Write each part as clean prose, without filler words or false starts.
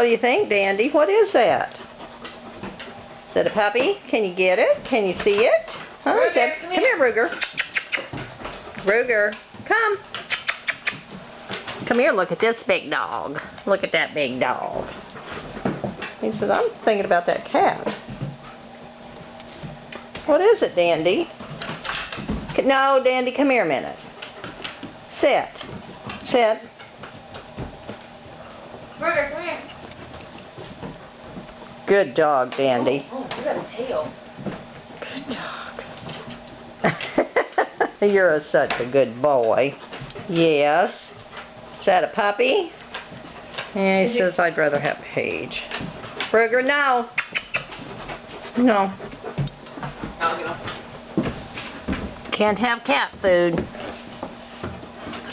What do you think, Dandy? What is that? Is that a puppy? Can you get it? Can you see it? Huh? Ruger, Come here, Ruger. Ruger, come. Come here, look at this big dog. Look at that big dog. He says, I'm thinking about that cat. What is it, Dandy? No, Dandy, come here a minute. Sit. Sit. Ruger, come here. Good dog, Dandy. Oh, you got a tail. Good dog. You're such a good boy. Yes. Is that a puppy? Yeah, he says, I'd rather have Paige. Ruger, no. No. I'll get off. Can't have cat food.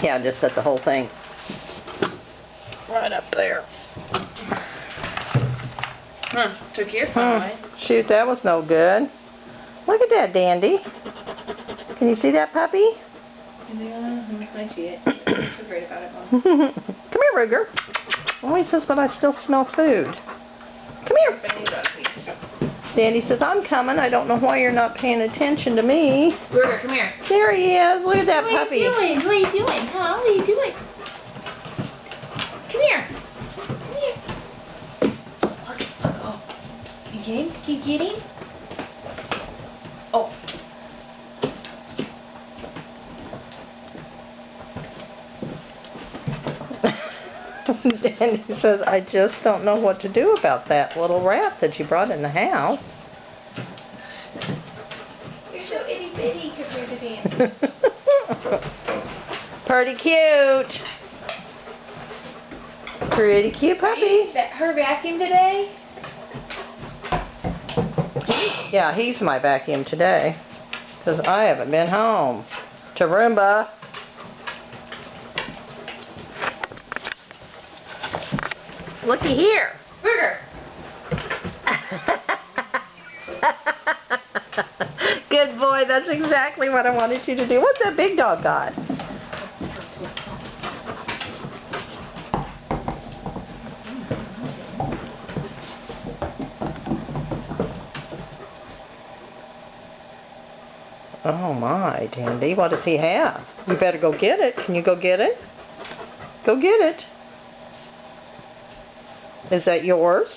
Yeah, just set the whole thing right up there. Took your phone away. Shoot, that was no good. Look at that, Dandy. Can you see that puppy? I see it. What's so great about it, Mom? Come here, Ruger. Oh, he says, but I still smell food. Come here. Dandy says, I'm coming. I don't know why you're not paying attention to me. Ruger, come here. There he is. Look at that puppy. What are you doing? Huh? What are you doing? Come here. Come here. Look. Oh. Can you get him? Can you get him? Oh. Dandy says, I just don't know what to do about that little rat that you brought in the house. You're so itty bitty compared to Dandy. Pretty cute. Pretty cute puppy. Her vacuum today? Yeah, he's my vacuum today. Because I haven't been home. To Roomba. Looky here. Ruger. Good boy, that's exactly what I wanted you to do. What's that big dog got? Oh my, Dandy, what does he have? You better go get it. Can you go get it? Go get it. Is that yours?